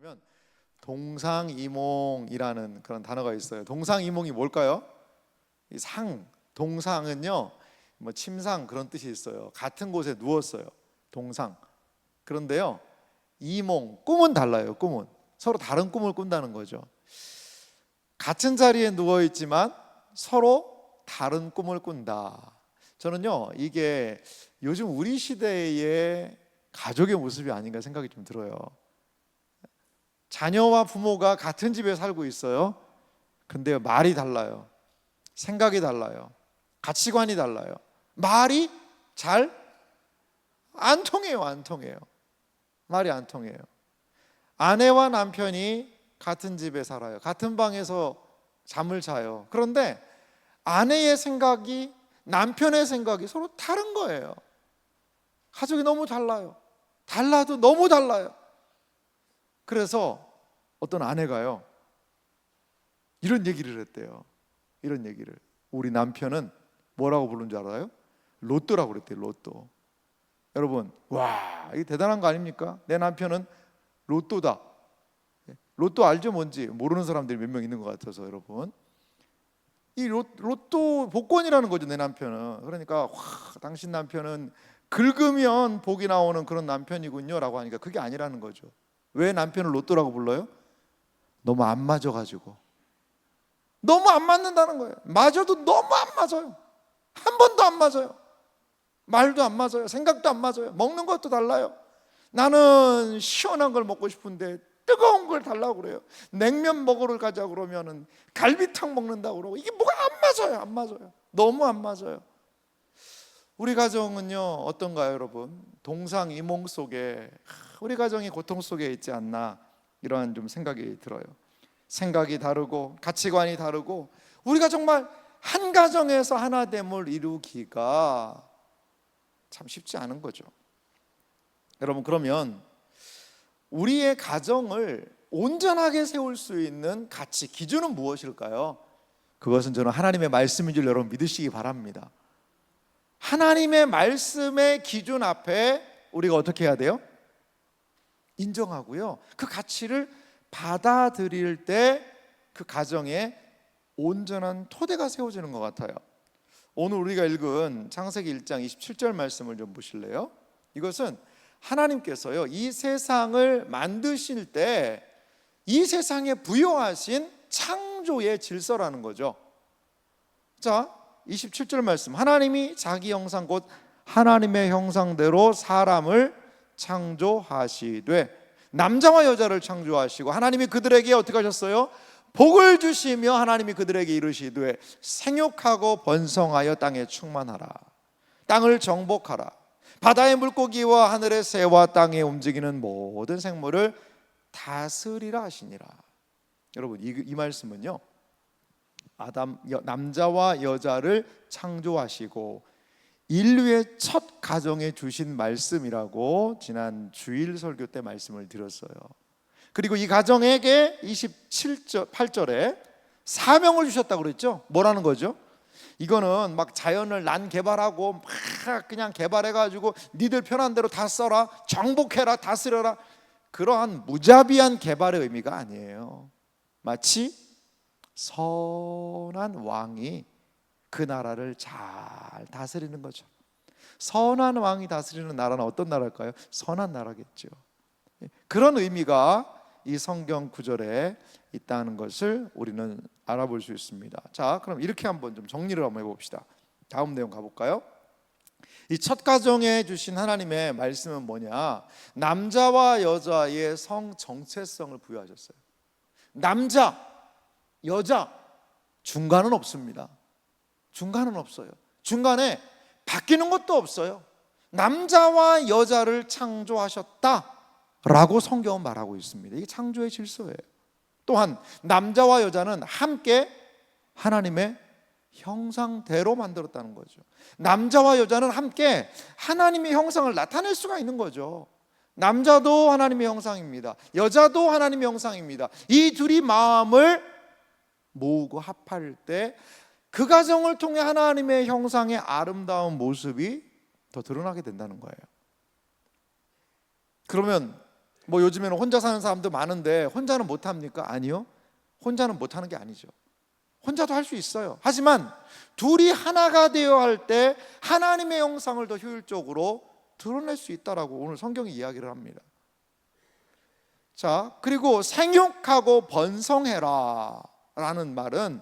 보면 동상이몽이라는 그런 단어가 있어요. 동상이몽이 뭘까요? 이 동상은요, 뭐 침상 그런 뜻이 있어요. 같은 곳에 누웠어요. 동상. 그런데요, 이몽, 꿈은 달라요. 꿈은 서로 다른 꿈을 꾼다는 거죠. 같은 자리에 누워 있지만 서로 다른 꿈을 꾼다. 저는요, 이게 요즘 우리 시대의 가족의 모습이 아닌가 생각이 좀 들어요. 자녀와 부모가 같은 집에 살고 있어요. 근데 말이 달라요. 생각이 달라요. 가치관이 달라요. 말이 잘 안 통해요. 안 통해요. 말이 안 통해요. 아내와 남편이 같은 집에 살아요. 같은 방에서 잠을 자요. 그런데 아내의 생각이 남편의 생각이 서로 다른 거예요. 가족이 너무 달라요. 달라도 너무 달라요. 그래서 어떤 아내가요, 이런 얘기를 했대요. 이런 얘기를. 우리 남편은 뭐라고 부른 줄 알아요? 로또라고 그랬대요. 로또. 여러분, 와, 이게 대단한 거 아닙니까? 내 남편은 로또다. 로또 알죠? 뭔지 모르는 사람들이 몇 명 있는 것 같아서. 여러분, 이 로또 복권이라는 거죠. 내 남편은. 그러니까 당신 남편은 긁으면 복이 나오는 그런 남편이군요 라고 하니까 그게 아니라는 거죠. 왜 남편을 로또라고 불러요? 너무 안 맞아가지고. 너무 안 맞는다는 거예요. 맞아도 너무 안 맞아요. 한 번도 안 맞아요. 말도 안 맞아요. 생각도 안 맞아요. 먹는 것도 달라요. 나는 시원한 걸 먹고 싶은데 뜨거운 걸 달라고 그래요. 냉면 먹으러 가자 그러면은 갈비탕 먹는다고 그러고, 이게 뭐가 안 맞아요. 안 맞아요. 너무 안 맞아요. 우리 가정은요, 어떤가요, 여러분? 동상이몽 속에 우리 가정이 고통 속에 있지 않나, 이러한 좀 생각이 들어요. 생각이 다르고 가치관이 다르고, 우리가 정말 한 가정에서 하나됨을 이루기가 참 쉽지 않은 거죠. 여러분, 그러면 우리의 가정을 온전하게 세울 수 있는 가치, 기준은 무엇일까요? 그것은 저는 하나님의 말씀인 줄 여러분 믿으시기 바랍니다. 하나님의 말씀의 기준 앞에 우리가 어떻게 해야 돼요? 인정하고요, 그 가치를 받아들일 때 그 가정에 온전한 토대가 세워지는 것 같아요. 오늘 우리가 읽은 창세기 1장 27절 말씀을 좀 보실래요? 이것은 하나님께서요, 이 세상을 만드실 때 이 세상에 부여하신 창조의 질서라는 거죠. 자, 27절 말씀. 하나님이 자기 형상 곧 하나님의 형상대로 사람을 창조하시되, 남자와 여자를 창조하시고 하나님이 그들에게 어떻게 하셨어요? 복을 주시며 하나님이 그들에게 이르시되 생육하고 번성하여 땅에 충만하라. 땅을 정복하라. 바다의 물고기와 하늘의 새와 땅에 움직이는 모든 생물을 다스리라 하시니라. 여러분, 이 말씀은요, 남자와 여자를 창조하시고 인류의 첫 가정에 주신 말씀이라고 지난 주일 설교 때 말씀을 드렸어요. 그리고 이 가정에게 28절에 사명을 주셨다고 그랬죠. 뭐라는 거죠? 이거는 막 자연을 난개발하고 막 그냥 개발해가지고 니들 편한 대로 다 써라, 정복해라, 다스려라, 그러한 무자비한 개발의 의미가 아니에요. 마치 선한 왕이 그 나라를 잘 다스리는 거죠. 선한 왕이 다스리는 나라는 어떤 나라일까요? 선한 나라겠죠. 그런 의미가 이 성경 구절에 있다는 것을 우리는 알아볼 수 있습니다. 자, 그럼 이렇게 한번 좀 정리를 한번 해봅시다. 다음 내용 가볼까요? 이 첫 가정에 주신 하나님의 말씀은 뭐냐? 남자와 여자의 성 정체성을 부여하셨어요. 남자, 여자, 중간은 없습니다. 중간은 없어요. 중간에 바뀌는 것도 없어요. 남자와 여자를 창조하셨다라고 성경은 말하고 있습니다. 이게 창조의 질서예요. 또한 남자와 여자는 함께 하나님의 형상대로 만들었다는 거죠. 남자와 여자는 함께 하나님의 형상을 나타낼 수가 있는 거죠. 남자도 하나님의 형상입니다. 여자도 하나님의 형상입니다. 이 둘이 마음을 모으고 합할 때 그 가정을 통해 하나님의 형상의 아름다운 모습이 더 드러나게 된다는 거예요. 그러면 뭐 요즘에는 혼자 사는 사람도 많은데 혼자는 못합니까? 아니요, 혼자는 못하는 게 아니죠. 혼자도 할 수 있어요. 하지만 둘이 하나가 되어 할 때 하나님의 형상을 더 효율적으로 드러낼 수 있다라고 오늘 성경이 이야기를 합니다. 자, 그리고 생육하고 번성해라 라는 말은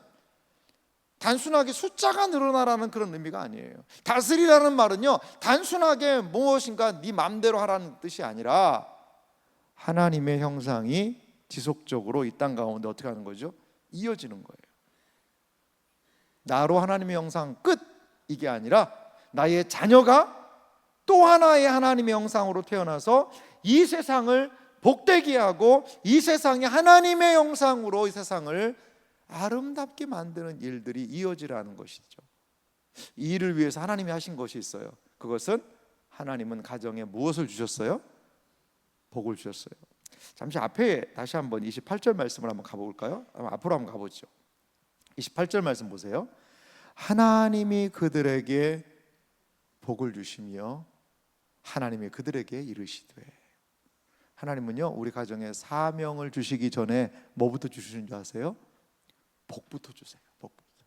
단순하게 숫자가 늘어나라는 그런 의미가 아니에요. 다스리라는 말은요, 단순하게 무엇인가 네 맘대로 하라는 뜻이 아니라 하나님의 형상이 지속적으로 이 땅 가운데 어떻게 하는 거죠? 이어지는 거예요. 나로 하나님의 형상 끝, 이게 아니라 나의 자녀가 또 하나의 하나님의 형상으로 태어나서 이 세상을 복되게 하고 이 세상이 하나님의 형상으로 이 세상을 아름답게 만드는 일들이 이어지라는 것이죠. 이 일을 위해서 하나님이 하신 것이 있어요. 그것은 하나님은 가정에 무엇을 주셨어요? 복을 주셨어요. 잠시 앞에 다시 한번 28절 말씀을 한번 가볼까요? 앞으로 한번 가보죠. 28절 말씀 보세요. 하나님이 그들에게 복을 주시며 하나님이 그들에게 이르시되. 하나님은요, 우리 가정에 사명을 주시기 전에 뭐부터 주시는 줄 아세요? 복부터 주세요. 복부터.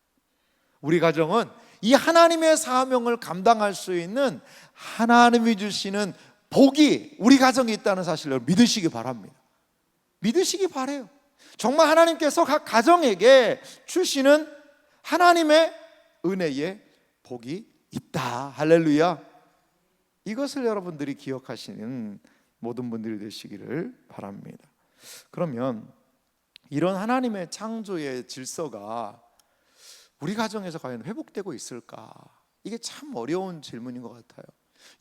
우리 가정은 이 하나님의 사명을 감당할 수 있는 하나님이 주시는 복이 우리 가정에 있다는 사실을 믿으시기 바랍니다. 믿으시기 바라요. 정말 하나님께서 각 가정에게 주시는 하나님의 은혜의 복이 있다. 할렐루야. 이것을 여러분들이 기억하시는 모든 분들이 되시기를 바랍니다. 그러면 이런 하나님의 창조의 질서가 우리 가정에서 과연 회복되고 있을까? 이게 참 어려운 질문인 것 같아요.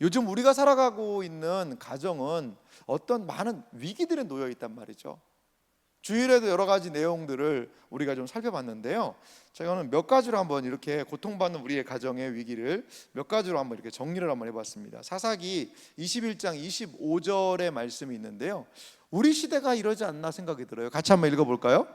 요즘 우리가 살아가고 있는 가정은 어떤 많은 위기들에 놓여 있단 말이죠. 주일에도 여러 가지 내용들을 우리가 좀 살펴봤는데요. 제가 몇 가지로 한번 이렇게 고통받는 우리의 가정의 위기를 몇 가지로 한번 이렇게 정리를 한번 해봤습니다. 사사기 21장 25절의 말씀이 있는데요. 우리 시대가 이러지 않나 생각이 들어요. 같이 한번 읽어볼까요?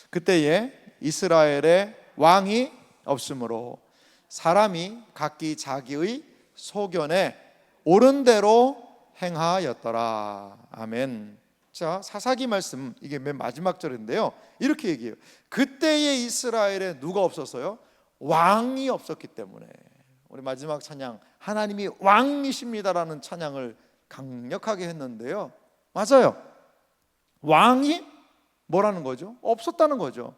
그때에 이스라엘의 왕이 없으므로 사람이 각기 자기의 소견에 옳은 대로 행하였더라. 아멘. 자, 사사기 말씀, 이게 맨 마지막 절인데요, 이렇게 얘기해요. 그때의 이스라엘에 누가 없었어요? 왕이 없었기 때문에. 우리 마지막 찬양, 하나님이 왕이십니다라는 찬양을 강력하게 했는데요, 맞아요. 왕이 뭐라는 거죠? 없었다는 거죠.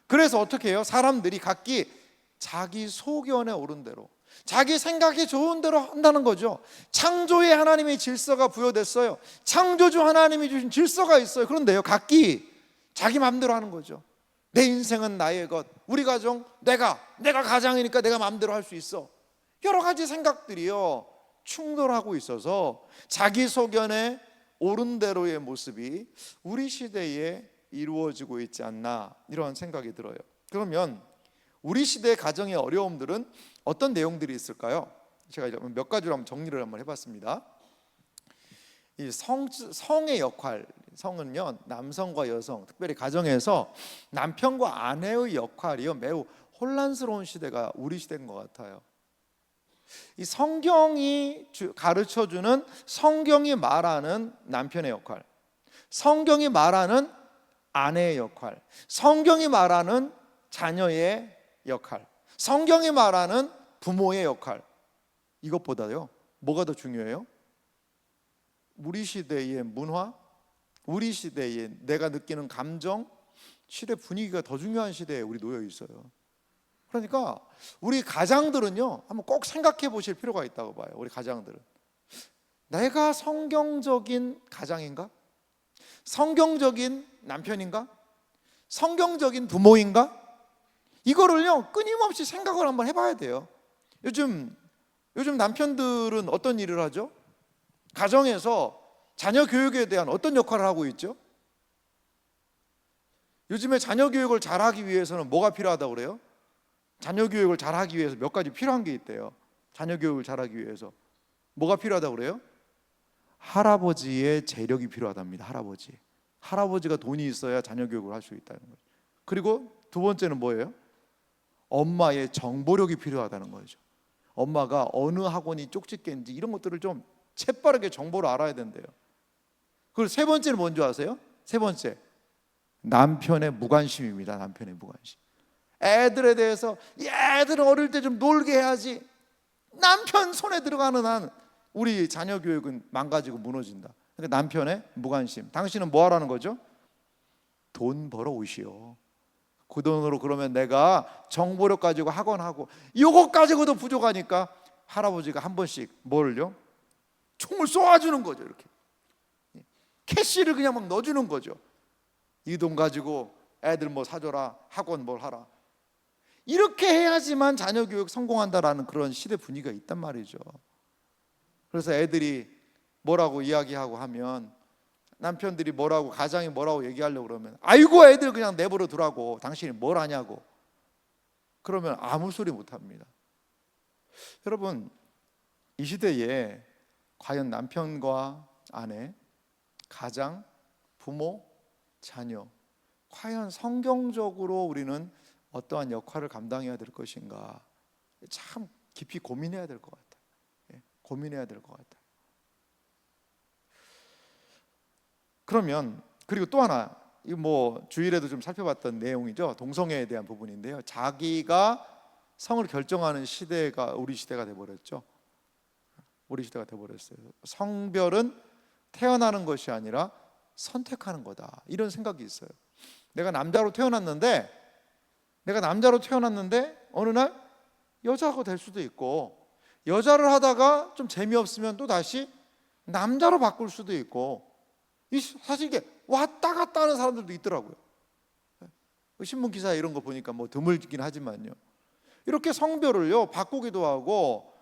그래서 어떻게 해요? 사람들이 각기 자기 소견에 옳은 대로, 자기 생각이 좋은 대로 한다는 거죠. 창조에 하나님의 질서가 부여됐어요. 창조주 하나님이 주신 질서가 있어요. 그런데요, 각기 자기 마음대로 하는 거죠. 내 인생은 나의 것, 우리 가정 내가 가장이니까 내가 마음대로 할 수 있어. 여러 가지 생각들이요 충돌하고 있어서 자기 소견에 옳은 대로의 모습이 우리 시대에 이루어지고 있지 않나, 이런 생각이 들어요. 그러면 우리 시대의 가정의 어려움들은 어떤 내용들이 있을까요? 제가 몇 가지로 한번 정리를 한번 해봤습니다. 이 성의 역할, 성은요 남성과 여성, 특별히 가정에서 남편과 아내의 역할이요 매우 혼란스러운 시대가 우리 시대인 것 같아요. 이 성경이 가르쳐주는, 성경이 말하는 남편의 역할, 성경이 말하는 아내의 역할, 성경이 말하는 자녀의 역할, 성경이 말하는 부모의 역할, 이것보다요 뭐가 더 중요해요? 우리 시대의 문화, 우리 시대의 내가 느끼는 감정, 시대 분위기가 더 중요한 시대에 우리 놓여 있어요. 그러니까 우리 가장들은요 한번 꼭 생각해 보실 필요가 있다고 봐요. 우리 가장들은 내가 성경적인 가장인가? 성경적인 남편인가? 성경적인 부모인가? 이거를요 끊임없이 생각을 한번 해봐야 돼요. 요즘 남편들은 어떤 일을 하죠? 가정에서 자녀 교육에 대한 어떤 역할을 하고 있죠? 요즘에 자녀 교육을 잘하기 위해서는 뭐가 필요하다고 그래요? 자녀 교육을 잘하기 위해서 몇 가지 필요한 게 있대요. 자녀 교육을 잘하기 위해서 뭐가 필요하다고 그래요? 할아버지의 재력이 필요하답니다. 할아버지가 돈이 있어야 자녀 교육을 할 수 있다는 거죠. 그리고 두 번째는 뭐예요? 엄마의 정보력이 필요하다는 거죠. 엄마가 어느 학원이 쪽집게인지 이런 것들을 좀 재빠르게 정보를 알아야 된대요. 그리고 세 번째는 뭔지 아세요? 세 번째, 남편의 무관심입니다. 남편의 무관심. 애들에 대해서 애들은 어릴 때 좀 놀게 해야지, 남편 손에 들어가는 한 우리 자녀 교육은 망가지고 무너진다. 그러니까 남편의 무관심. 당신은 뭐 하라는 거죠? 돈 벌어 오시오. 그 돈으로 그러면 내가 정보력 가지고 학원하고, 이것 가지고도 부족하니까 할아버지가 한 번씩 뭘요? 총을 쏘아주는 거죠. 이렇게 캐시를 그냥 막 넣어주는 거죠. 이 돈 가지고 애들 뭐 사줘라, 학원 뭘 하라. 이렇게 해야지만 자녀 교육 성공한다라는 그런 시대 분위기가 있단 말이죠. 그래서 애들이 뭐라고 이야기하고 하면, 남편들이 뭐라고, 가장이 뭐라고 얘기하려고 그러면, 아이고 애들 그냥 내버려 두라고, 당신이 뭘 아냐고. 그러면 아무 소리 못 합니다. 여러분, 이 시대에 과연 남편과 아내, 가장, 부모, 자녀, 과연 성경적으로 우리는 어떠한 역할을 감당해야 될 것인가, 참 깊이 고민해야 될 것 같아요. 고민해야 될 것 같아요. 그러면 그리고 또 하나, 이거 뭐 주일에도 좀 살펴봤던 내용이죠. 동성애에 대한 부분인데요. 자기가 성을 결정하는 시대가 우리 시대가 돼버렸죠. 우리 시대가 돼버렸어요. 성별은 태어나는 것이 아니라 선택하는 거다, 이런 생각이 있어요. 내가 남자로 태어났는데 어느 날 여자가 될 수도 있고, 여자를 하다가 좀 재미없으면 또 다시 남자로 바꿀 수도 있고, 사실 이게 왔다 갔다 하는 사람들도 있더라고요. 신문 기사 이런 거 보니까 뭐 드물긴 하지만요, 이렇게 성별을요 바꾸기도 하고,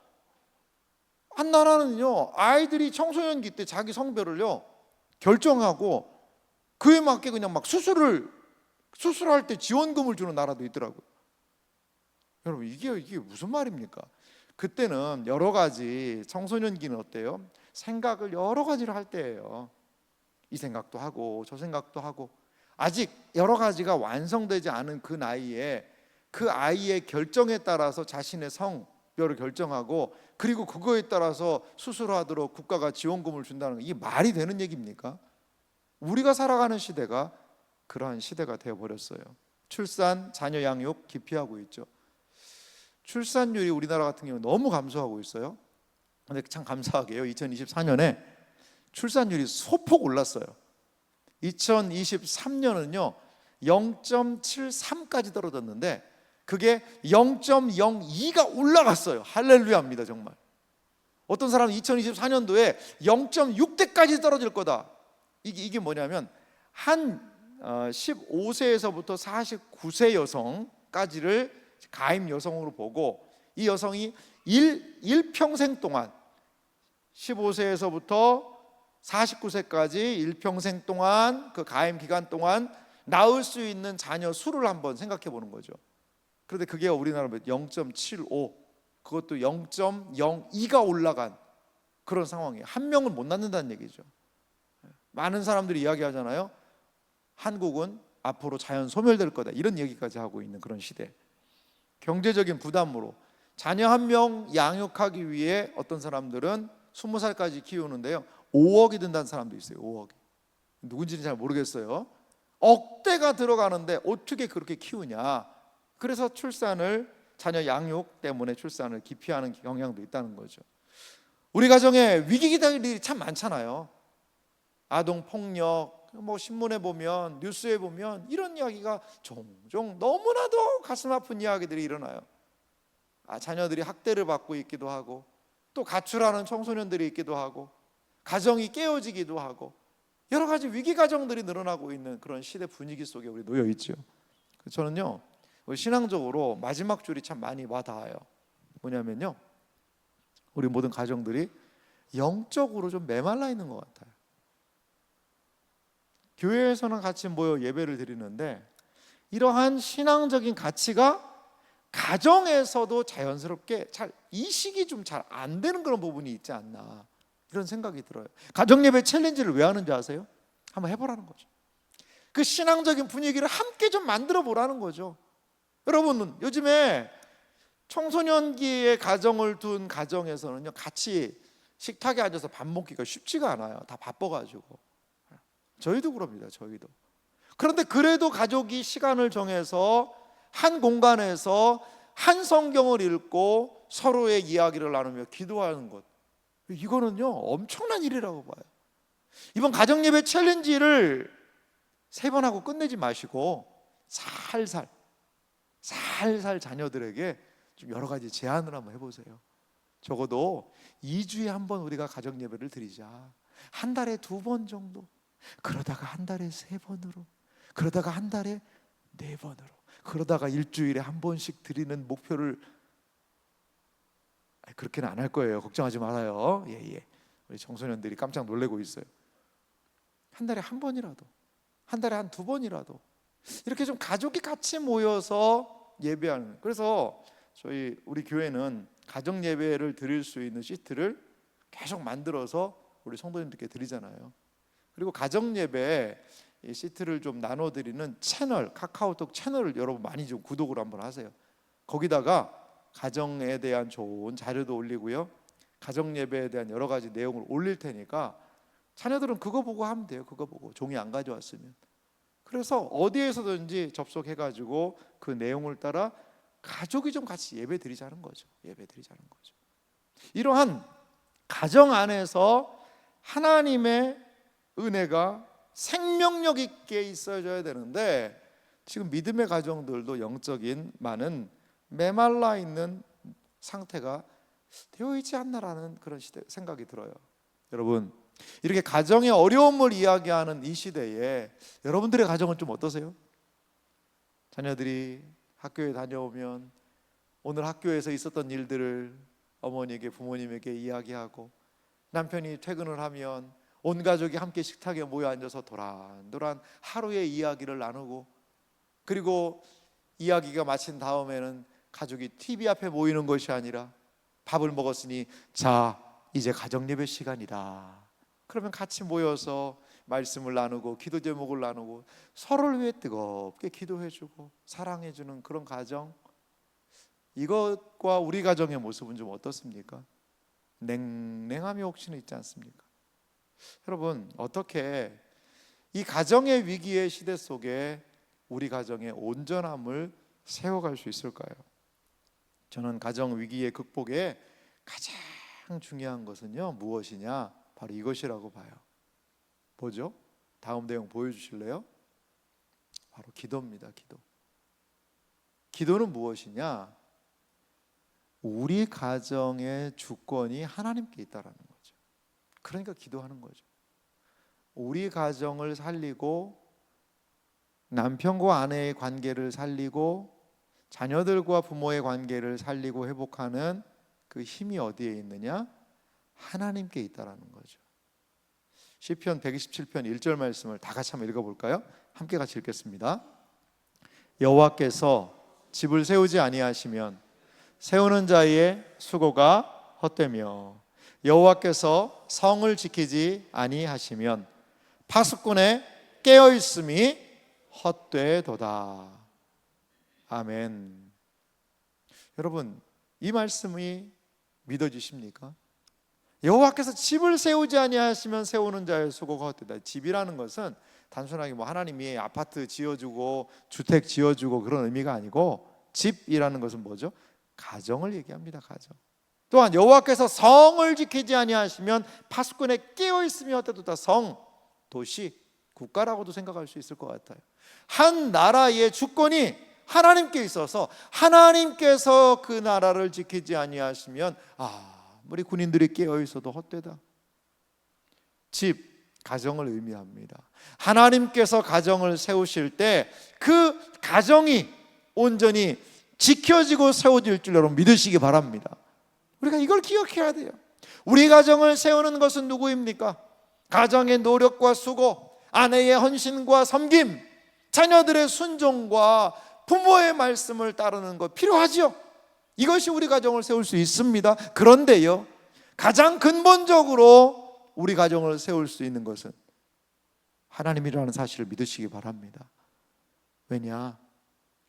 한 나라는요 아이들이 청소년기 때 자기 성별을요 결정하고 그에 맞게 그냥 막 수술할 때 지원금을 주는 나라도 있더라고요. 여러분, 이게 무슨 말입니까? 그때는 여러 가지, 청소년기는 어때요? 생각을 여러 가지를 할 때예요. 이 생각도 하고 저 생각도 하고, 아직 여러 가지가 완성되지 않은 그 나이에 그 아이의 결정에 따라서 자신의 성별을 결정하고, 그리고 그거에 따라서 수술하도록 국가가 지원금을 준다는 거, 이게 말이 되는 얘기입니까? 우리가 살아가는 시대가 그러한 시대가 되어버렸어요. 출산, 자녀 양육 기피하고 있죠. 출산율이 우리나라 같은 경우는 너무 감소하고 있어요. 근데 참 감사하게요, 2024년에 출산율이 소폭 올랐어요. 2023년은요 0.73까지 떨어졌는데 그게 0.02가 올라갔어요. 할렐루야입니다. 정말. 어떤 사람은 2024년도에 0.6대까지 떨어질 거다. 이게 뭐냐면 한 15세에서부터 49세 여성까지를 가임 여성으로 보고, 이 여성이 일평생 동안 15세에서부터 49세까지 일평생 동안 그 가임 기간 동안 낳을 수 있는 자녀 수를 한번 생각해 보는 거죠. 그런데 그게 우리나라 0.75, 그것도 0.02가 올라간 그런 상황이에요. 한 명은 못 낳는다는 얘기죠. 많은 사람들이 이야기하잖아요. 한국은 앞으로 자연 소멸될 거다, 이런 얘기까지 하고 있는 그런 시대. 경제적인 부담으로 자녀 한 명 양육하기 위해 어떤 사람들은 20살까지 키우는데요 5억이 든다는 사람도 있어요. 5억이. 누군지는 잘 모르겠어요. 억대가 들어가는데 어떻게 그렇게 키우냐. 그래서 자녀 양육 때문에 출산을 기피하는 경향도 있다는 거죠. 우리 가정에 위기기들이 참 많잖아요. 아동폭력, 뭐 신문에 보면, 뉴스에 보면 이런 이야기가 종종 너무나도 가슴 아픈 이야기들이 일어나요. 자녀들이 학대를 받고 있기도 하고, 또 가출하는 청소년들이 있기도 하고, 가정이 깨어지기도 하고, 여러 가지 위기 가정들이 늘어나고 있는 그런 시대 분위기 속에 우리 놓여 있죠. 저는요 신앙적으로 마지막 줄이 참 많이 와닿아요. 뭐냐면요, 우리 모든 가정들이 영적으로 좀 메말라 있는 것 같아요. 교회에서는 같이 모여 예배를 드리는데 이러한 신앙적인 가치가 가정에서도 자연스럽게 잘 이식이 좀 잘 안 되는 그런 부분이 있지 않나, 이런 생각이 들어요. 가정예배 챌린지를 왜 하는지 아세요? 한번 해보라는 거죠. 그 신앙적인 분위기를 함께 좀 만들어 보라는 거죠. 여러분, 요즘에 청소년기에 가정을 둔 가정에서는요 같이 식탁에 앉아서 밥 먹기가 쉽지가 않아요. 다 바빠가지고. 저희도 그럽니다. 저희도. 그런데 그래도 가족이 시간을 정해서 한 공간에서 한 성경을 읽고 서로의 이야기를 나누며 기도하는 것, 이거는요 엄청난 일이라고 봐요. 이번 가정예배 챌린지를 3번 하고 끝내지 마시고 살살 자녀들에게 좀 여러 가지 제안을 한번 해보세요. 적어도 2주에 한 번 우리가 가정예배를 드리자. 한 달에 2번 정도, 그러다가 한 달에 3번으로, 그러다가 한 달에 4번으로, 그러다가 일주일에 한 번씩 드리는 목표를, 그렇게는 안 할 거예요. 걱정하지 말아요. 예. 우리 청소년들이 깜짝 놀래고 있어요. 한 달에 한 번이라도, 한 달에 한 2번이라도 이렇게 좀 가족이 같이 모여서 예배하는. 그래서 우리 교회는 가정 예배를 드릴 수 있는 시트를 계속 만들어서 우리 성도님들께 드리잖아요. 그리고 가정 예배 이 시트를 좀 나눠드리는 채널, 카카오톡 채널을 여러분 많이 좀 구독을 한번 하세요. 거기다가 가정에 대한 좋은 자료도 올리고요, 가정 예배에 대한 여러 가지 내용을 올릴 테니까 자녀들은 그거 보고 하면 돼요. 그거 보고, 종이 안 가져왔으면. 그래서 어디에서든지 접속해가지고 그 내용을 따라 가족이 좀 같이 예배 드리자는 거죠. 이러한 가정 안에서 하나님의 은혜가 생명력 있게 있어져야 되는데, 지금 믿음의 가정들도 영적인 많은 메말라 있는 상태가 되어 있지 않나라는 그런 생각이 들어요. 여러분, 이렇게 가정의 어려움을 이야기하는 이 시대에 여러분들의 가정은 좀 어떠세요? 자녀들이 학교에 다녀오면 오늘 학교에서 있었던 일들을 어머니에게, 부모님에게 이야기하고, 남편이 퇴근을 하면 온 가족이 함께 식탁에 모여 앉아서 도란도란 하루의 이야기를 나누고, 그리고 이야기가 마친 다음에는 가족이 TV 앞에 모이는 것이 아니라 밥을 먹었으니 자, 이제 가정 예배 시간이다. 그러면 같이 모여서 말씀을 나누고 기도 제목을 나누고 서로를 위해 뜨겁게 기도해주고 사랑해주는 그런 가정, 이것과 우리 가정의 모습은 좀 어떻습니까? 냉랭함이 혹시나 있지 않습니까? 여러분, 어떻게 이 가정의 위기의 시대 속에 우리 가정의 온전함을 세워갈 수 있을까요? 저는 가정 위기의 극복에 가장 중요한 것은요, 무엇이냐? 바로 이것이라고 봐요. 뭐죠? 다음 내용 보여주실래요? 바로 기도입니다. 기도는 무엇이냐? 우리 가정의 주권이 하나님께 있다라는 거죠. 그러니까 기도하는 거죠. 우리 가정을 살리고, 남편과 아내의 관계를 살리고, 자녀들과 부모의 관계를 살리고 회복하는 그 힘이 어디에 있느냐? 하나님께 있다라는 거죠. 시편 127편 1절 말씀을 다 같이 한번 읽어볼까요? 함께 같이 읽겠습니다. 여호와께서 집을 세우지 아니하시면 세우는 자의 수고가 헛되며, 여호와께서 성을 지키지 아니하시면 파수꾼의 깨어있음이 헛되도다. 아멘. 여러분, 이 말씀이 믿어지십니까? 여호와께서 집을 세우지 아니하시면 세우는 자의 수고가 헛되다. 집이라는 것은 단순하게 하나님이 아파트 지어주고 주택 지어주고 그런 의미가 아니고, 집이라는 것은 뭐죠? 가정을 얘기합니다. 가정. 또한 여호와께서 성을 지키지 아니하시면 파수꾼의 깨어있음이 헛되도다. 성, 도시, 국가라고도 생각할 수 있을 것 같아요. 한 나라의 주권이 하나님께 있어서 하나님께서 그 나라를 지키지 아니하시면 아무리 군인들이 깨어있어도 헛되다. 집, 가정을 의미합니다. 하나님께서 가정을 세우실 때 그 가정이 온전히 지켜지고 세워질 줄 여러분 믿으시기 바랍니다. 우리가 이걸 기억해야 돼요. 우리 가정을 세우는 것은 누구입니까? 가정의 노력과 수고, 아내의 헌신과 섬김, 자녀들의 순종과 부모의 말씀을 따르는 것 필요하죠. 이것이 우리 가정을 세울 수 있습니다. 그런데요, 가장 근본적으로 우리 가정을 세울 수 있는 것은 하나님이라는 사실을 믿으시기 바랍니다. 왜냐?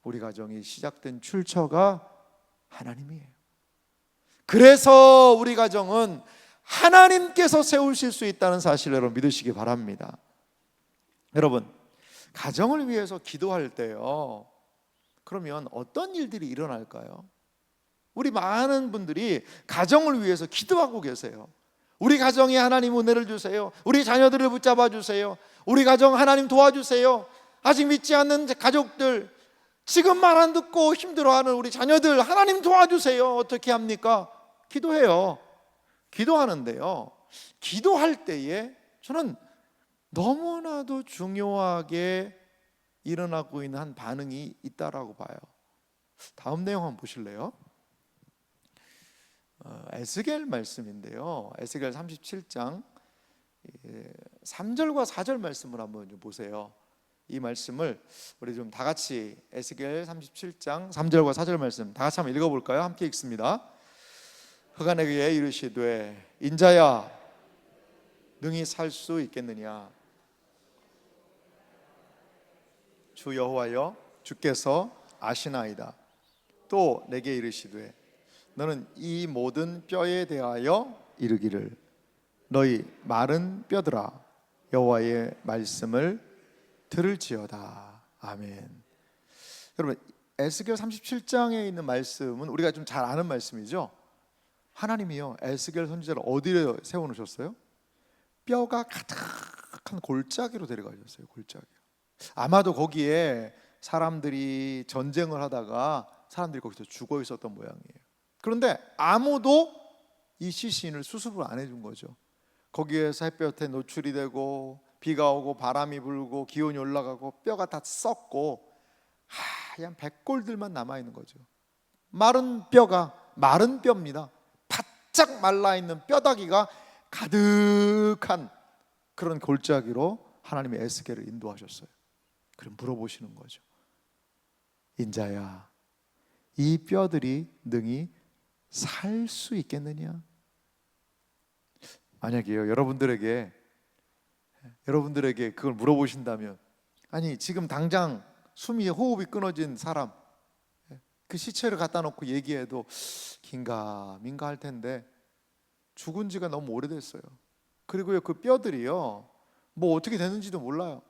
우리 가정이 시작된 출처가 하나님이에요. 그래서 우리 가정은 하나님께서 세우실 수 있다는 사실을 여러분 믿으시기 바랍니다. 여러분, 가정을 위해서 기도할 때요, 그러면 어떤 일들이 일어날까요? 우리 많은 분들이 가정을 위해서 기도하고 계세요. 우리 가정에 하나님 은혜를 주세요. 우리 자녀들을 붙잡아 주세요. 우리 가정 하나님 도와주세요. 아직 믿지 않는 가족들, 지금 말 안 듣고 힘들어하는 우리 자녀들 하나님 도와주세요. 어떻게 합니까? 기도해요. 기도하는데요, 기도할 때에 저는 너무나도 중요하게 일어나고 있는 한 반응이 있다라고 봐요. 다음 내용 한번 보실래요? 에스겔 말씀인데요, 에스겔 37장 3절과 4절 말씀을 한번 좀 보세요. 이 말씀을 우리 좀 다 같이, 에스겔 37장 3절과 4절 말씀 다 같이 한번 읽어볼까요? 함께 읽습니다. 그가 내게 이르시되 인자야 능히 살 수 있겠느냐? 주 여호와여 주께서 아시나이다. 또 내게 이르시되 너는 이 모든 뼈에 대하여 이르기를 너희 마른 뼈들아 여호와의 말씀을 들을지어다. 아멘. 여러분, 에스겔 37장에 있는 말씀은 우리가 좀 잘 아는 말씀이죠. 하나님이요, 에스겔 선지자를 어디에 세워놓으셨어요? 뼈가 가득한 골짜기로 데려가셨어요. 골짜기. 아마도 거기에 사람들이 전쟁을 하다가 사람들이 거기서 죽어 있었던 모양이에요. 그런데 아무도 이 시신을 수습을 안 해준 거죠. 거기에서 햇볕에 노출이 되고 비가 오고 바람이 불고 기온이 올라가고 뼈가 다 썩고 하얀 백골들만 남아있는 거죠. 마른 뼈가, 마른 뼈입니다. 바짝 말라있는 뼈다귀가 가득한 그런 골짜기로 하나님의 에스겔을 인도하셨어요. 그럼 물어보시는 거죠. 인자야, 이 뼈들이 능히 살 수 있겠느냐? 만약에요, 여러분들에게 그걸 물어보신다면, 아니 지금 당장 숨이, 호흡이 끊어진 사람, 그 시체를 갖다 놓고 얘기해도 긴가민가 할 텐데 죽은 지가 너무 오래됐어요. 그리고요, 그 뼈들이요 뭐 어떻게 됐는지도 몰라요.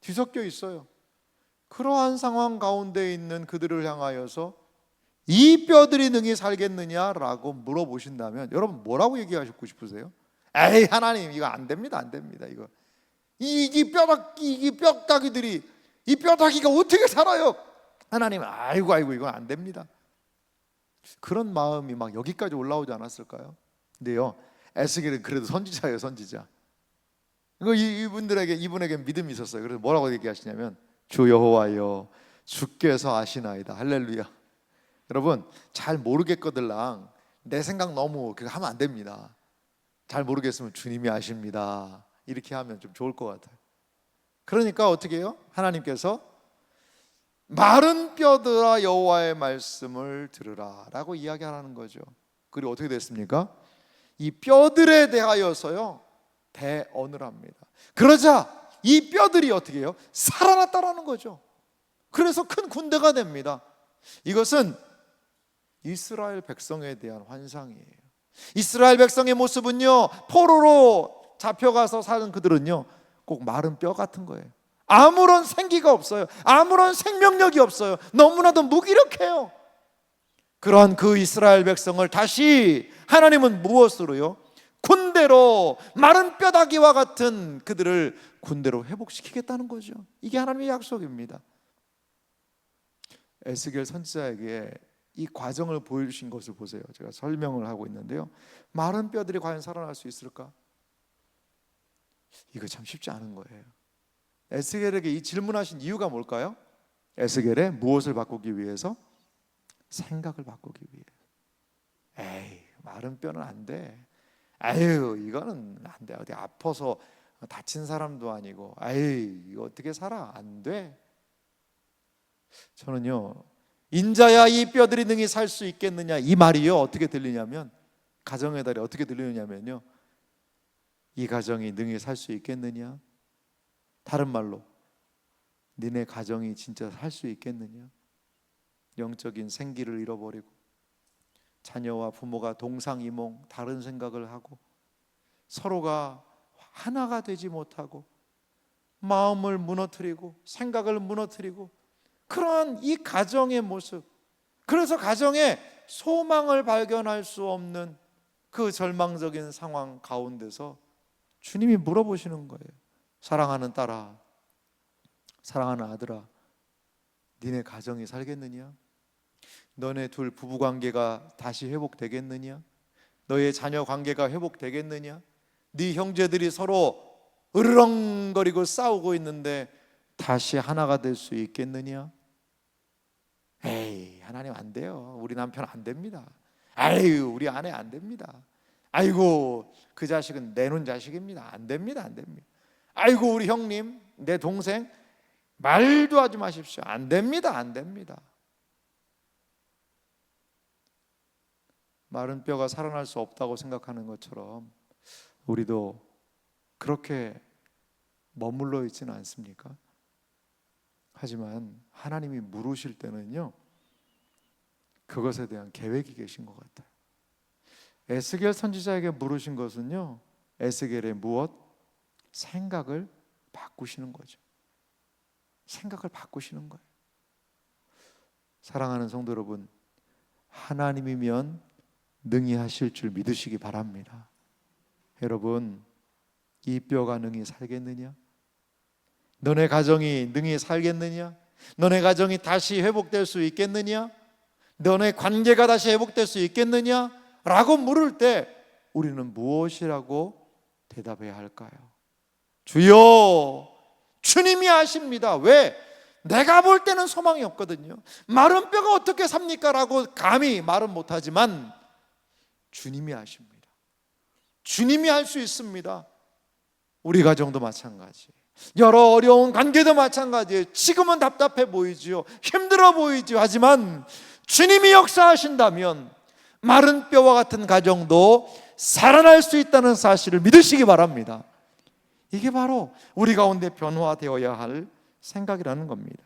뒤섞여 있어요. 그러한 상황 가운데 있는 그들을 향하여서 이 뼈들이 능히 살겠느냐라고 물어보신다면 여러분 뭐라고 얘기하시고 싶으세요? 에이 하나님, 이거 안 됩니다, 안 됩니다. 이 뼈다귀들이, 이 뼈다귀가 어떻게 살아요? 하나님, 아이고 이건 안 됩니다. 그런 마음이 막 여기까지 올라오지 않았을까요? 근데요, 에스겔은 그래도 선지자예요, 선지자. 이분에게 믿음이 있었어요. 그래서 뭐라고 얘기하시냐면 주 여호와여 주께서 아시나이다. 할렐루야. 여러분, 잘 모르겠거들랑 내 생각 너무 그렇게 하면 안 됩니다. 잘 모르겠으면 주님이 아십니다. 이렇게 하면 좀 좋을 것 같아요. 그러니까 어떻게 해요? 하나님께서 마른 뼈들아 여호와의 말씀을 들으라 라고 이야기하라는 거죠. 그리고 어떻게 됐습니까? 이 뼈들에 대하여서요 대언을 합니다. 그러자 이 뼈들이 어떻게 해요? 살아났다라는 거죠. 그래서 큰 군대가 됩니다. 이것은 이스라엘 백성에 대한 환상이에요. 이스라엘 백성의 모습은요, 포로로 잡혀가서 사는 그들은요 꼭 마른 뼈 같은 거예요. 아무런 생기가 없어요. 아무런 생명력이 없어요. 너무나도 무기력해요. 그러한 그 이스라엘 백성을 다시 하나님은 무엇으로요? 군대로, 마른 뼈다귀와 같은 그들을 군대로 회복시키겠다는 거죠. 이게 하나님의 약속입니다. 에스겔 선지자에게 이 과정을 보여주신 것을 보세요. 제가 설명을 하고 있는데요, 마른 뼈들이 과연 살아날 수 있을까? 이거 참 쉽지 않은 거예요. 에스겔에게 이 질문하신 이유가 뭘까요? 에스겔의 무엇을 바꾸기 위해서? 생각을 바꾸기 위해. 에이, 마른 뼈는 안 돼. 아유, 이거는 안 돼. 어디 아파서 다친 사람도 아니고, 아유, 이거 어떻게 살아? 안 돼. 저는요, 인자야 이 뼈들이 능히 살 수 있겠느냐, 이 말이요 어떻게 들리냐면, 가정의 달이 어떻게 들리느냐면요, 이 가정이 능히 살 수 있겠느냐? 다른 말로, 니네 가정이 진짜 살 수 있겠느냐? 영적인 생기를 잃어버리고 자녀와 부모가 동상이몽, 다른 생각을 하고 서로가 하나가 되지 못하고 마음을 무너뜨리고 생각을 무너뜨리고 그러한 이 가정의 모습, 그래서 가정에 소망을 발견할 수 없는 그 절망적인 상황 가운데서 주님이 물어보시는 거예요. 사랑하는 딸아, 사랑하는 아들아, 니네 가정이 살겠느냐? 너네 둘 부부관계가 다시 회복되겠느냐? 너의 자녀 관계가 회복되겠느냐? 네 형제들이 서로 으르렁거리고 싸우고 있는데 다시 하나가 될 수 있겠느냐? 에이, 하나님 안 돼요. 우리 남편 안 됩니다. 아유, 우리 아내 안 됩니다. 아이고, 그 자식은 내놓은 자식입니다. 안 됩니다. 안 됩니다. 아이고, 우리 형님, 내 동생 말도 하지 마십시오. 안 됩니다. 안 됩니다. 마른 뼈가 살아날 수 없다고 생각하는 것처럼 우리도 그렇게 머물러 있지는 않습니까? 하지만 하나님이 물으실 때는요, 그것에 대한 계획이 계신 것 같아요. 에스겔 선지자에게 물으신 것은요, 에스겔의 무엇? 생각을 바꾸시는 거죠. 생각을 바꾸시는 거예요. 사랑하는 성도 여러분, 하나님이면 능히 하실 줄 믿으시기 바랍니다. 여러분, 이 뼈가 능히 살겠느냐? 너네 가정이 능히 살겠느냐? 너네 가정이 다시 회복될 수 있겠느냐? 너네 관계가 다시 회복될 수 있겠느냐? 라고 물을 때 우리는 무엇이라고 대답해야 할까요? 주여, 주님이 아십니다. 왜? 내가 볼 때는 소망이 없거든요. 마른 뼈가 어떻게 삽니까? 라고 감히 말은 못하지만 주님이 아십니다. 주님이 할 수 있습니다. 우리 가정도 마찬가지, 여러 어려운 관계도 마찬가지예요. 지금은 답답해 보이지요, 힘들어 보이지요. 하지만 주님이 역사하신다면 마른 뼈와 같은 가정도 살아날 수 있다는 사실을 믿으시기 바랍니다. 이게 바로 우리 가운데 변화되어야 할 생각이라는 겁니다.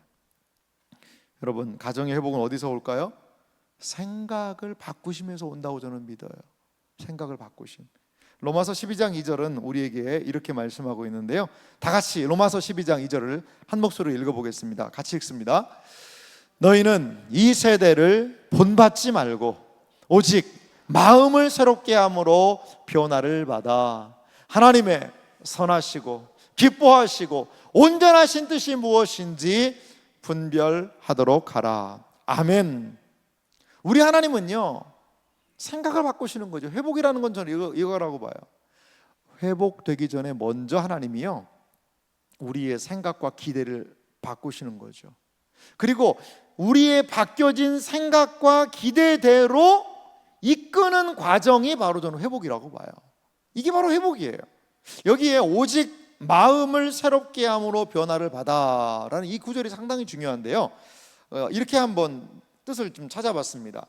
여러분, 가정의 회복은 어디서 올까요? 생각을 바꾸시면서 온다고 저는 믿어요. 생각을 바꾸심. 로마서 12장 2절은 우리에게 이렇게 말씀하고 있는데요, 다 같이 로마서 12장 2절을 한 목소리로 읽어보겠습니다. 같이 읽습니다. 너희는 이 세대를 본받지 말고 오직 마음을 새롭게 함으로 변화를 받아 하나님의 선하시고 기뻐하시고 온전하신 뜻이 무엇인지 분별하도록 하라. 아멘. 우리 하나님은요, 생각을 바꾸시는 거죠. 회복이라는 건 저는 이거라고 봐요. 회복되기 전에 먼저 하나님이요, 우리의 생각과 기대를 바꾸시는 거죠. 그리고 우리의 바뀌어진 생각과 기대대로 이끄는 과정이 바로 저는 회복이라고 봐요. 이게 바로 회복이에요. 여기에 오직 마음을 새롭게 함으로 변화를 받아라는 이 구절이 상당히 중요한데요, 이렇게 한번 뜻을 좀 찾아봤습니다.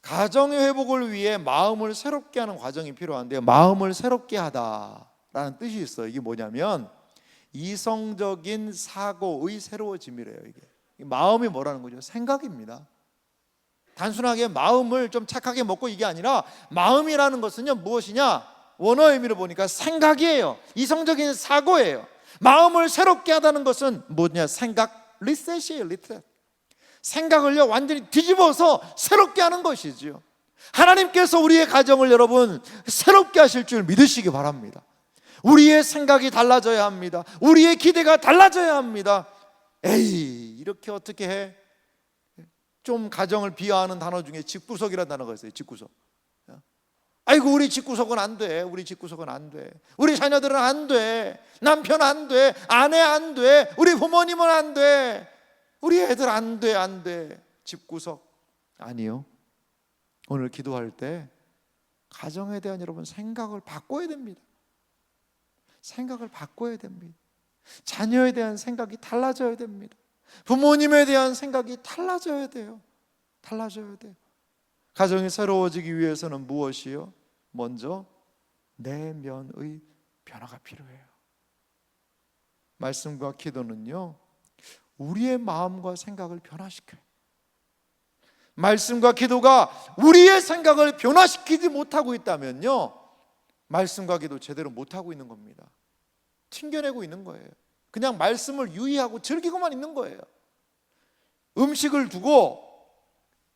가정의 회복을 위해 마음을 새롭게 하는 과정이 필요한데요, 마음을 새롭게 하다라는 뜻이 있어요. 이게 뭐냐면 이성적인 사고의 새로워짐이래요. 이게 마음이 뭐라는 거죠? 생각입니다. 단순하게 마음을 좀 착하게 먹고 이게 아니라, 마음이라는 것은요 무엇이냐? 원어 의미로 보니까 생각이에요. 이성적인 사고예요. 마음을 새롭게 하다는 것은 뭐냐? 생각 리셋이에요. 리셋. 생각을요 완전히 뒤집어서 새롭게 하는 것이지요. 하나님께서 우리의 가정을 여러분 새롭게 하실 줄 믿으시기 바랍니다. 우리의 생각이 달라져야 합니다. 우리의 기대가 달라져야 합니다. 에이, 이렇게 어떻게 해? 좀 가정을 비하하는 단어 중에 집구석이라는 단어가 있어요. 집구석. 아이고, 우리 집구석은 안 돼. 우리 집구석은 안 돼. 우리 자녀들은 안 돼. 남편 안 돼. 아내 안 돼. 우리 부모님은 안 돼. 우리 애들 안 돼. 안 돼. 집구석. 아니요. 오늘 기도할 때 가정에 대한 여러분 생각을 바꿔야 됩니다. 생각을 바꿔야 됩니다. 자녀에 대한 생각이 달라져야 됩니다. 부모님에 대한 생각이 달라져야 돼요. 달라져야 돼요. 가정이 새로워지기 위해서는 무엇이요? 먼저 내면의 변화가 필요해요. 말씀과 기도는요 우리의 마음과 생각을 변화시켜요. 말씀과 기도가 우리의 생각을 변화시키지 못하고 있다면요 말씀과 기도 제대로 못하고 있는 겁니다. 튕겨내고 있는 거예요. 그냥 말씀을 유의하고 즐기고만 있는 거예요. 음식을 두고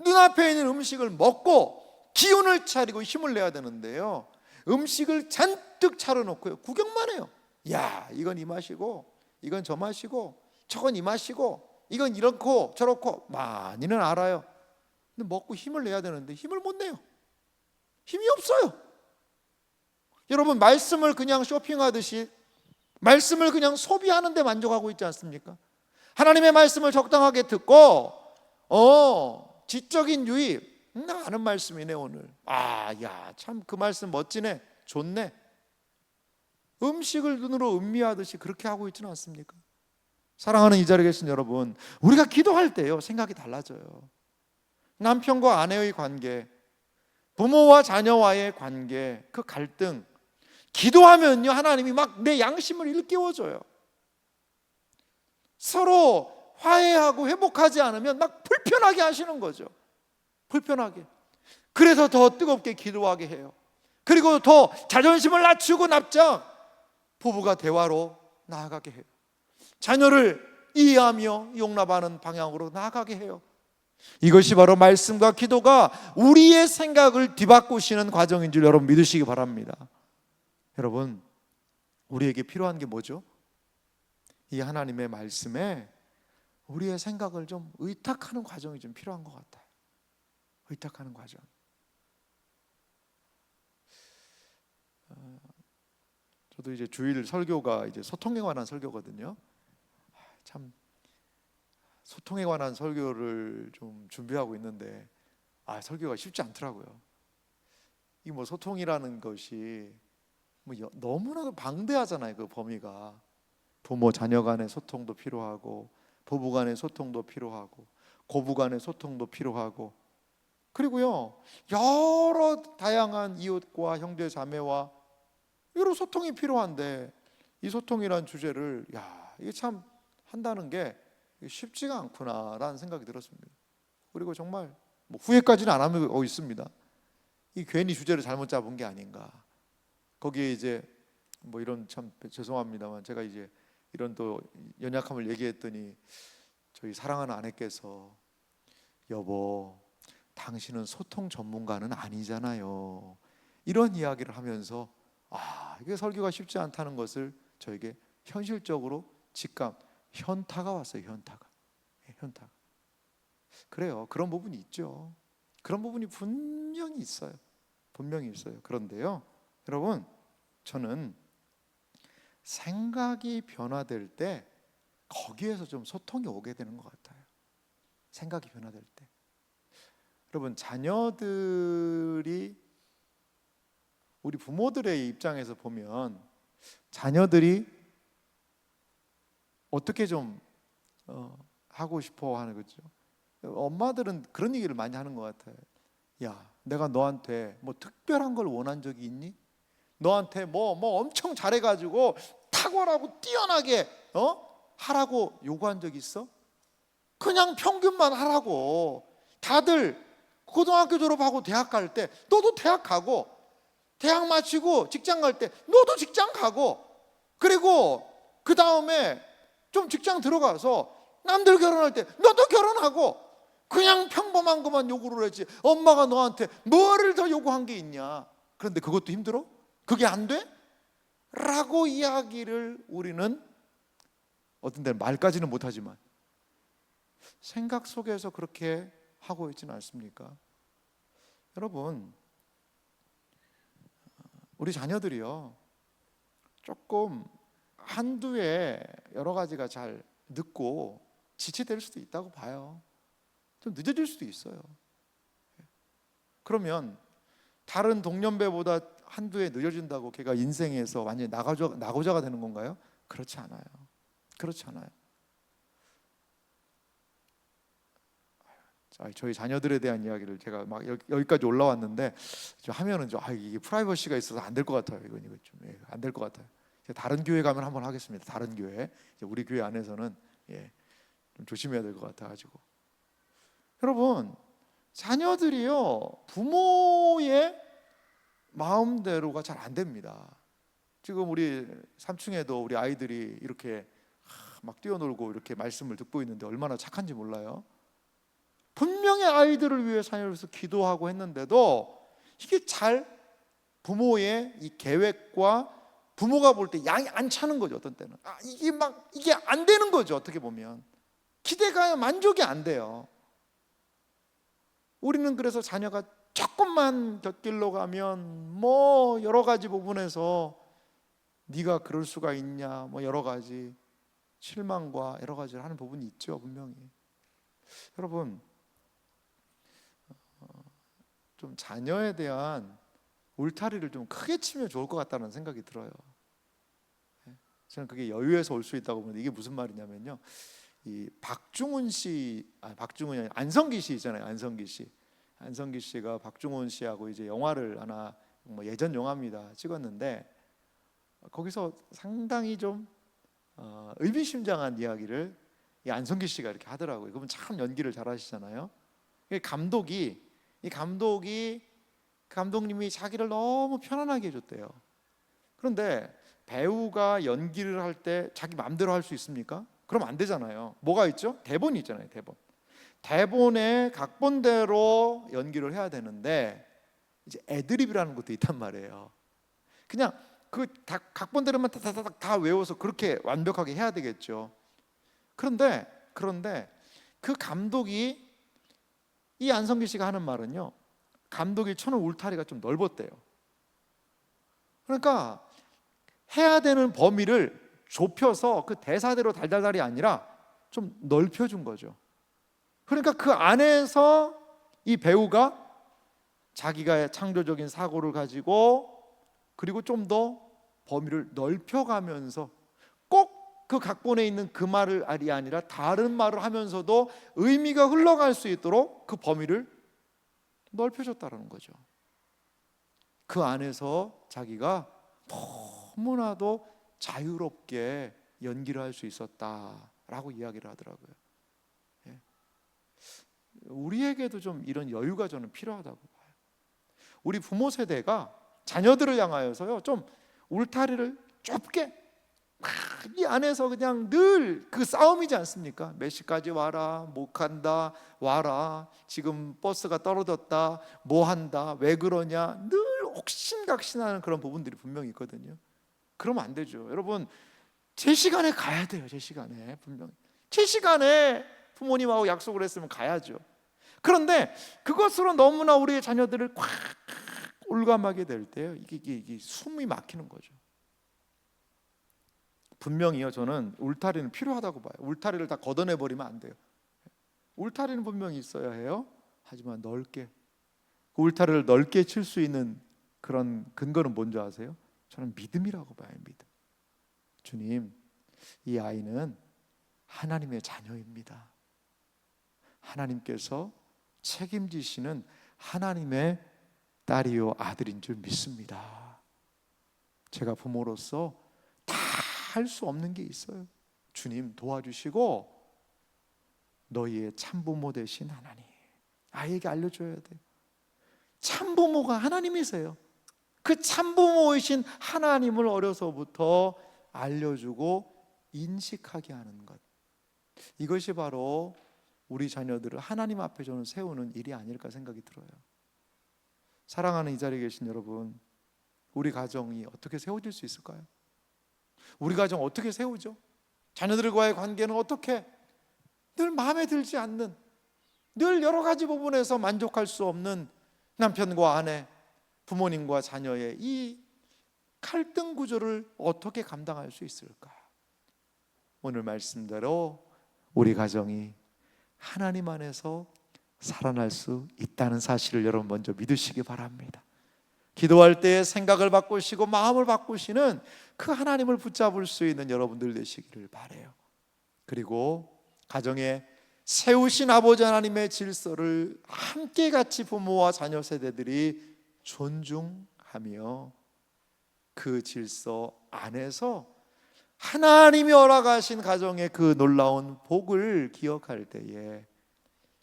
눈앞에 있는 음식을 먹고 기운을 차리고 힘을 내야 되는데요, 음식을 잔뜩 차려놓고요, 구경만 해요. 야, 이건 이 맛이고 이건 저 맛이고 저건 이 맛이고 이건 이렇고 저렇고 많이는 알아요. 근데 먹고 힘을 내야 되는데 힘을 못 내요. 힘이 없어요. 여러분, 말씀을 그냥 쇼핑하듯이 말씀을 그냥 소비하는 데 만족하고 있지 않습니까? 하나님의 말씀을 적당하게 듣고 지적인 유입, 나 아는 말씀이네 오늘. 야, 참 그 말씀 멋지네, 좋네. 음식을 눈으로 음미하듯이 그렇게 하고 있지는 않습니까? 사랑하는 이 자리에 계신 여러분, 우리가 기도할 때요, 생각이 달라져요. 남편과 아내의 관계, 부모와 자녀와의 관계, 그 갈등, 기도하면요, 하나님이 막 내 양심을 일깨워줘요. 서로 화해하고 회복하지 않으면 막 불편하게 하시는 거죠. 불편하게. 그래서 더 뜨겁게 기도하게 해요. 그리고 더 자존심을 낮추고 납작 부부가 대화로 나아가게 해요. 자녀를 이해하며 용납하는 방향으로 나아가게 해요. 이것이 바로 말씀과 기도가 우리의 생각을 뒤바꾸시는 과정인 줄 여러분 믿으시기 바랍니다. 여러분, 우리에게 필요한 게 뭐죠? 이 하나님의 말씀에 우리의 생각을 좀 의탁하는 과정이 좀 필요한 것 같아요. 의탁하는 과정. 저도 이제 주일 설교가 이제 소통에 관한 설교거든요. 참 소통에 관한 설교를 좀 준비하고 있는데 설교가 쉽지 않더라고요. 이 뭐 소통이라는 것이 뭐 너무나도 방대하잖아요. 그 범위가 부모 자녀 간의 소통도 필요하고 부부 간의 소통도 필요하고 고부 간의 소통도 필요하고 그리고요 여러 다양한 이웃과 형제 자매와 여러 소통이 필요한데 이 소통이라는 주제를 이게 참 한다는 게 쉽지가 않구나라는 생각이 들었습니다. 그리고 정말 뭐 후회까지는 안 하고 있습니다. 이 괜히 주제를 잘못 잡은 게 아닌가. 거기에 이제 뭐 이런 참 죄송합니다만 제가 이제 이런 또 연약함을 얘기했더니 저희 사랑하는 아내께서 여보, 당신은 소통 전문가는 아니잖아요. 이런 이야기를 하면서 이게 설교가 쉽지 않다는 것을 저에게 현실적으로 직감, 현타가 왔어요. 현타가. 그래요. 그런 부분이 있죠. 그런 부분이 분명히 있어요. 분명히 있어요. 그런데요, 여러분, 저는 생각이 변화될 때 거기에서 좀 소통이 오게 되는 것 같아요. 생각이 변화될 때. 여러분, 자녀들이 우리 부모들의 입장에서 보면 자녀들이 어떻게 좀 하고 싶어 하는 거죠. 엄마들은 그런 얘기를 많이 하는 것 같아요. 야, 내가 너한테 뭐 특별한 걸 원한 적이 있니? 너한테 뭐 엄청 잘해가지고 탁월하고 뛰어나게 하라고 요구한 적 있어? 그냥 평균만 하라고. 다들 고등학교 졸업하고 대학 갈 때 너도 대학 가고, 대학 마치고 직장 갈 때 너도 직장 가고, 그리고 그 다음에 좀 직장 들어가서 남들 결혼할 때 너도 결혼하고, 그냥 평범한 것만 요구를 했지 엄마가 너한테 뭐를 더 요구한 게 있냐. 그런데 그것도 힘들어? 그게 안 돼? 라고 이야기를 우리는 어떤 데는 말까지는 못하지만 생각 속에서 그렇게 하고 있지는 않습니까? 여러분, 우리 자녀들이요 조금 한두 해 여러 가지가 잘 늦고 지체될 수도 있다고 봐요. 좀 늦어질 수도 있어요. 그러면 다른 동년배보다 한두 해 늦어진다고 걔가 인생에서 완전히 나고자가 되는 건가요? 그렇지 않아요. 그렇지 않아요. 저희 자녀들에 대한 이야기를 제가 막 여기까지 올라왔는데 하면은 이게 프라이버시가 있어서 안 될 것 같아요. 이거 좀 안 될 것 같아요. 다른 교회 가면 한번 하겠습니다. 다른 교회, 우리 교회 안에서는 좀 조심해야 될 것 같아가지고. 여러분, 자녀들이요 부모의 마음대로가 잘 안 됩니다. 지금 우리 3층에도 우리 아이들이 이렇게 막 뛰어놀고 이렇게 말씀을 듣고 있는데 얼마나 착한지 몰라요. 분명히 아이들을 위해 자녀로서 기도하고 했는데도 이게 잘 부모의 이 계획과 부모가 볼 때 양이 안 차는 거죠. 어떤 때는 이게 안 되는 거죠. 어떻게 보면 기대가 만족이 안 돼요. 우리는 그래서 자녀가 조금만 곁길로 가면 뭐 여러 가지 부분에서 네가 그럴 수가 있냐, 뭐 여러 가지 실망과 여러 가지를 하는 부분이 있죠. 분명히. 여러분, 좀 자녀에 대한 울타리를 좀 크게 치면 좋을 것 같다는 생각이 들어요. 저는 그게 여유에서 올 수 있다고 보는데, 이게 무슨 말이냐면요, 이 박중훈 씨, 박중훈이 아니라 안성기 씨 있잖아요. 안성기 씨가 박중훈 씨하고 이제 영화를 하나, 뭐 예전 영화입니다, 찍었는데 거기서 상당히 좀 의미심장한 이야기를 이 안성기 씨가 이렇게 하더라고요. 그분 참 연기를 잘하시잖아요. 감독님이 자기를 너무 편안하게 해줬대요. 그런데 배우가 연기를 할 때 자기 마음대로 할 수 있습니까? 그럼 안 되잖아요. 뭐가 있죠? 대본이 있잖아요. 대본에 각본대로 연기를 해야 되는데, 이제 애드립이라는 것도 있단 말이에요. 그냥 그 각본대로만 다 외워서 그렇게 완벽하게 해야 되겠죠. 그런데 그 감독이, 이 안성기 씨가 하는 말은요, 감독이 쳐놓은 울타리가 좀 넓었대요. 그러니까 해야 되는 범위를 좁혀서 그 대사대로 달달달이 아니라 좀 넓혀준 거죠. 그러니까 그 안에서 이 배우가 자기가 창조적인 사고를 가지고, 그리고 좀 더 범위를 넓혀가면서 꼭 그 각본에 있는 그 말을 아니라 다른 말을 하면서도 의미가 흘러갈 수 있도록 그 범위를 넓혀줬다는 거죠. 그 안에서 자기가 너무나도 자유롭게 연기를 할 수 있었다라고 이야기를 하더라고요. 우리에게도 좀 이런 여유가 저는 필요하다고 봐요. 우리 부모 세대가 자녀들을 향하여서요, 좀 울타리를 좁게, 이 안에서 그냥 늘 그 싸움이지 않습니까? 몇 시까지 와라, 못 간다, 와라, 지금 버스가 떨어졌다, 뭐 한다, 왜 그러냐, 늘 옥신각신하는 그런 부분들이 분명히 있거든요. 그러면 안 되죠. 여러분, 제 시간에 가야 돼요. 제 시간에. 분명히 제 시간에 부모님하고 약속을 했으면 가야죠. 그런데 그것으로 너무나 우리의 자녀들을 꽉 올감하게 될 때요, 이게 숨이 막히는 거죠. 분명히요, 저는 울타리는 필요하다고 봐요. 울타리를 다 걷어내버리면 안 돼요. 울타리는 분명히 있어야 해요. 하지만 넓게, 그 울타리를 넓게 칠 수 있는 그런 근거는 뭔지 아세요? 저는 믿음이라고 봐요. 믿음. 주님, 이 아이는 하나님의 자녀입니다. 하나님께서 책임지시는 하나님의 딸이요 아들인 줄 믿습니다. 제가 부모로서 다 할 수 없는 게 있어요. 주님 도와주시고 너희의 참부모 되신 하나님, 아이에게 알려줘야 돼요. 참부모가 하나님이세요. 그 참부모이신 하나님을 어려서부터 알려주고 인식하게 하는 것, 이것이 바로 우리 자녀들을 하나님 앞에 저는 세우는 일이 아닐까 생각이 들어요. 사랑하는 이 자리에 계신 여러분, 우리 가정이 어떻게 세워질 수 있을까요? 우리 가정 어떻게 세우죠? 자녀들과의 관계는 어떻게, 늘 마음에 들지 않는, 늘 여러 가지 부분에서 만족할 수 없는 남편과 아내, 부모님과 자녀의 이 갈등 구조를 어떻게 감당할 수 있을까? 오늘 말씀대로 우리 가정이 하나님 안에서 살아날 수 있다는 사실을 여러분 먼저 믿으시기 바랍니다. 기도할 때 생각을 바꾸시고 마음을 바꾸시는 그 하나님을 붙잡을 수 있는 여러분들 되시기를 바라요. 그리고 가정에 세우신 아버지 하나님의 질서를 함께 같이 부모와 자녀 세대들이 존중하며 그 질서 안에서 하나님이 허락하신 가정의 그 놀라운 복을 기억할 때에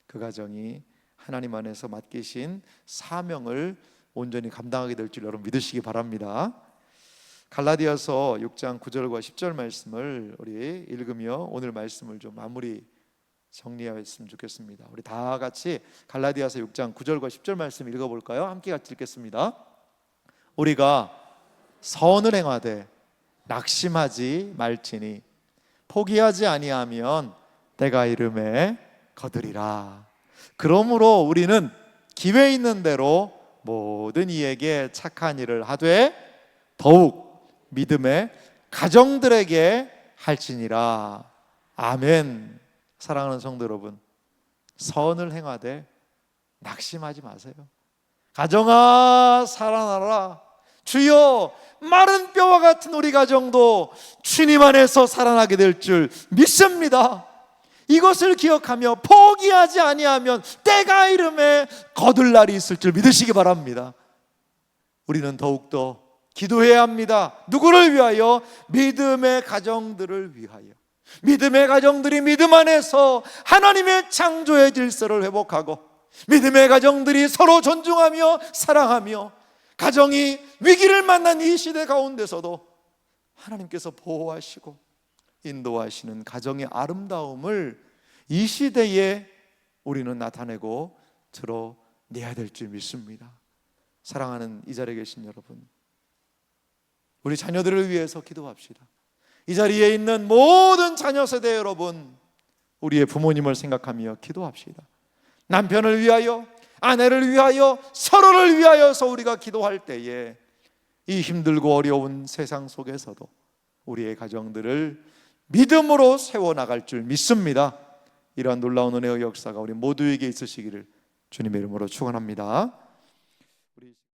그 가정이 하나님 안에서 맡기신 사명을 온전히 감당하게 될 줄 여러분 믿으시기 바랍니다. 갈라디아서 6장 9절과 10절 말씀을 우리 읽으며 오늘 말씀을 좀 마무리 정리했으면 좋겠습니다. 우리 다 같이 갈라디아서 6장 9절과 10절 말씀 읽어볼까요? 함께 같이 읽겠습니다. 우리가 선을 행하되 낙심하지 말지니 포기하지 아니하면 때가 이름에 거두리라. 그러므로 우리는 기회 있는 대로 모든 이에게 착한 일을 하되 더욱 믿음의 가정들에게 할지니라. 아멘. 사랑하는 성도 여러분, 선을 행하되 낙심하지 마세요. 가정아 살아나라. 주여, 마른 뼈와 같은 우리 가정도 주님 안에서 살아나게 될 줄 믿습니다. 이것을 기억하며 포기하지 아니하면 때가 이름에 거둘 날이 있을 줄 믿으시기 바랍니다. 우리는 더욱더 기도해야 합니다. 누구를 위하여? 믿음의 가정들을 위하여. 믿음의 가정들이 믿음 안에서 하나님의 창조의 질서를 회복하고, 믿음의 가정들이 서로 존중하며 사랑하며, 가정이 위기를 만난 이 시대 가운데서도 하나님께서 보호하시고 인도하시는 가정의 아름다움을 이 시대에 우리는 나타내고 드러내야 될 줄 믿습니다. 사랑하는 이 자리에 계신 여러분, 우리 자녀들을 위해서 기도합시다. 이 자리에 있는 모든 자녀 세대 여러분, 우리의 부모님을 생각하며 기도합시다. 남편을 위하여, 아내를 위하여, 서로를 위하여서 우리가 기도할 때에 이 힘들고 어려운 세상 속에서도 우리의 가정들을 믿음으로 세워나갈 줄 믿습니다. 이러한 놀라운 은혜의 역사가 우리 모두에게 있으시기를 주님의 이름으로 축원합니다.